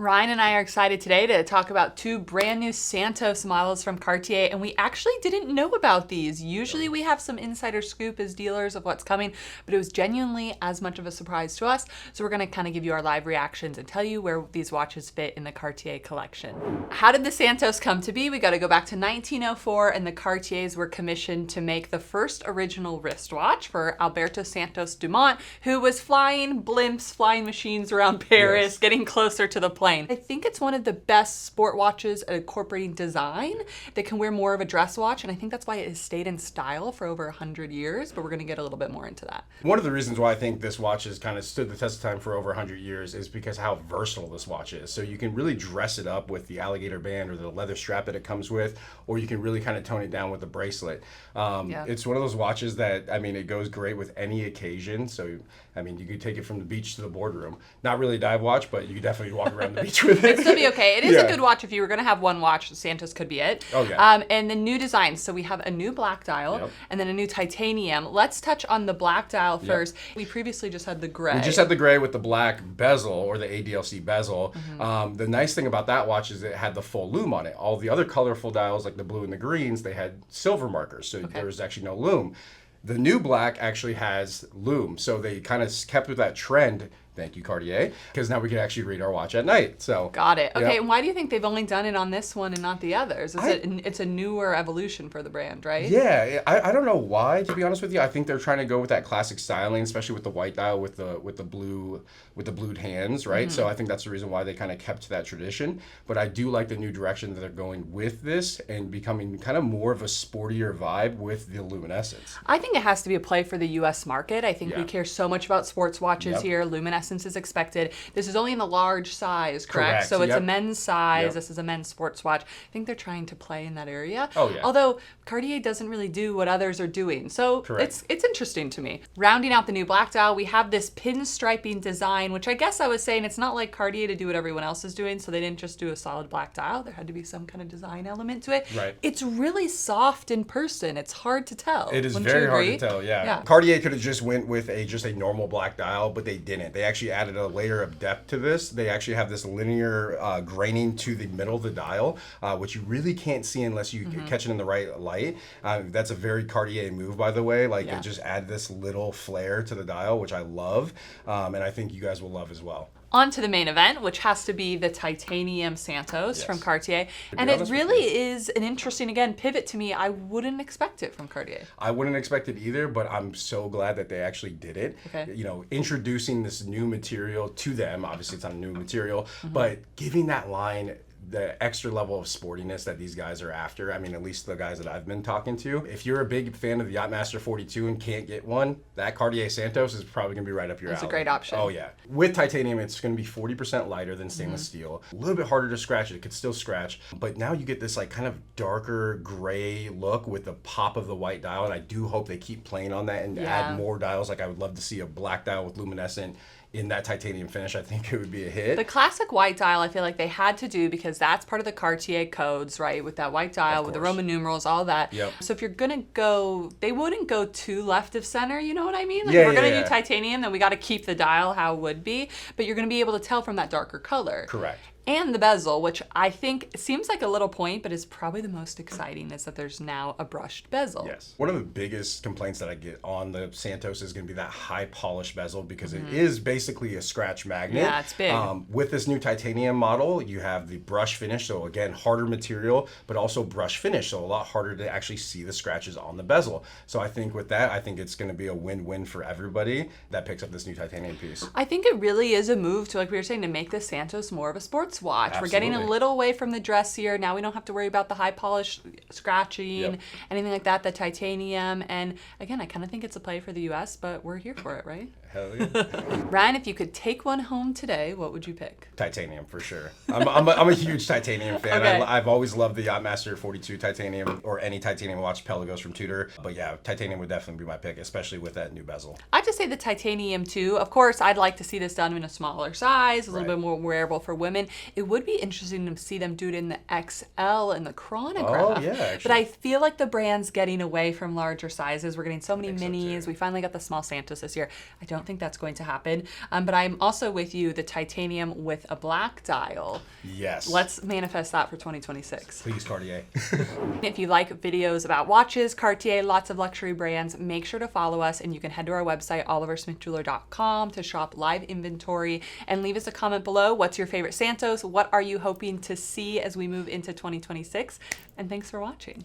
Ryan and I are excited today to talk about two brand new Santos models from Cartier, and we actually didn't know about these. Usually we have some insider scoop as dealers of what's coming, but it was genuinely as much of a surprise to us. So we're gonna kind of give you our live reactions and tell you where these watches fit in the Cartier collection. How did the Santos come to be? We gotta go back to 1904, and the Cartiers were commissioned to make the first original wristwatch for Alberto Santos Dumont, who was flying blimps, flying machines around Paris, getting closer to the plane. I think it's one of the best sport watches at incorporating design that can wear more of a dress watch, and I think that's why it has stayed in style for over 100 years, but we're gonna get a little bit more into that. One of the reasons why I think this watch has kind of stood the test of time for over 100 years is because how versatile this watch is. So you can really dress it up with the alligator band or the leather strap that it comes with, or you can really kind of tone it down with the bracelet. It's one of those watches that, I mean, it goes great with any occasion. So, I mean, you could take it from the beach to the boardroom. Not really a dive watch, but you could definitely walk around the beach with it. It'd still be okay. It is a good watch. If you were going to have one watch, Santos could be it. Oh, yeah. And the new designs. So we have a new black dial and then a new titanium. Let's touch on the black dial first. We previously just had the gray. We just had the gray with the black bezel, or the ADLC bezel. The nice thing about that watch is it had the full lume on it. All the other colorful dials, like the blue and the greens, they had silver markers. So there was actually no lume. The new black actually has lume. So they kind of kept with that trend. Thank you, Cartier, because now we can actually read our watch at night. So got it. Okay, and why do you think they've only done it on this one and not the others? It's a newer evolution for the brand, right? Yeah, I don't know why, to be honest with you. I think they're trying to go with that classic styling, especially with the white dial with the blued hands, right? So I think that's the reason why they kind of kept to that tradition. But I do like the new direction that they're going with this and becoming kind of more of a sportier vibe with the luminescence. I think it has to be a play for the U.S. market. I think we care so much about sports watches here. Luminescence is expected. This is only in the large size, correct? So it's a men's size. This is a men's sports watch. I think they're trying to play in that area. Oh, yeah. Although Cartier doesn't really do what others are doing. So it's interesting to me. Rounding out the new black dial, we have this pinstriping design, which I guess I was saying it's not like Cartier to do what everyone else is doing, so they didn't just do a solid black dial. There had to be some kind of design element to it. Right. It's really soft in person. It's hard to tell. It is very hard to tell, yeah. Cartier could have just went with just a normal black dial, but they didn't. They actually added a layer of depth to this. They actually have this linear graining to the middle of the dial, which you really can't see unless you catch it in the right light. That's a very Cartier move, by the way. Like, it just add this little flare to the dial, which I love, and I think you guys will love as well. On to the main event, which has to be the titanium Santos from Cartier. And it really is an interesting, again, pivot to me. I wouldn't expect it from Cartier. I wouldn't expect it either, but I'm so glad that they actually did it. You know, introducing this new material to them. Obviously, it's not a new material, but giving that line the extra level of sportiness that these guys are after. I mean, at least the guys that I've been talking to. If you're a big fan of the Yachtmaster 42 and can't get one, that Cartier Santos is probably going to be right up your alley. It's a great option. Oh, yeah. With titanium, it's going to be 40% lighter than stainless steel. A little bit harder to scratch. It could still scratch. But now you get this like kind of darker gray look with the pop of the white dial. And I do hope they keep playing on that and add more dials. Like, I would love to see a black dial with luminescent in that titanium finish. I think it would be a hit. The classic white dial, I feel like they had to do because that's part of the Cartier codes, right? With that white dial, with the Roman numerals, all that. So if you're gonna go, they wouldn't go too left of center, you know what I mean? Like, if we're gonna do titanium, then we gotta keep the dial how it would be, but you're gonna be able to tell from that darker color. Correct. And the bezel, which I think seems like a little point, but is probably the most exciting, is that there's now a brushed bezel. Yes. One of the biggest complaints that I get on the Santos is going to be that high polished bezel, because it is basically a scratch magnet. Yeah, it's big. With this new titanium model, you have the brush finish, so again, harder material, but also brush finish, so a lot harder to actually see the scratches on the bezel. So I think with that, I think it's going to be a win-win for everybody that picks up this new titanium piece. I think it really is a move to, like we were saying, to make the Santos more of a sports watch. Absolutely. We're getting a little away from the dressier. Now we don't have to worry about the high polish scratching, anything like that, the titanium. And again, I kind of think it's a play for the US, but we're here for it, right? Hell yeah. Ryan, if you could take one home today, what would you pick? Titanium, for sure. I'm a huge titanium fan. Okay. I've always loved the Yachtmaster 42 titanium, or any titanium watch, Pelagos from Tudor. But yeah, titanium would definitely be my pick, especially with that new bezel. I'd just say the titanium too. Of course, I'd like to see this done in a smaller size, a little bit more wearable for women. It would be interesting to see them do it in the XL and the chronograph. Oh, yeah, actually. But I feel like the brand's getting away from larger sizes. We're getting so many minis. We finally got the small Santos this year. I don't don't think that's going to happen. But I'm also with you, the titanium with a black dial. Yes. Let's manifest that for 2026. Please, Cartier. If you like videos about watches, Cartier, lots of luxury brands, make sure to follow us, and you can head to our website, oliversmithjeweler.com, to shop live inventory and leave us a comment below. What's your favorite Santos? What are you hoping to see as we move into 2026? And thanks for watching.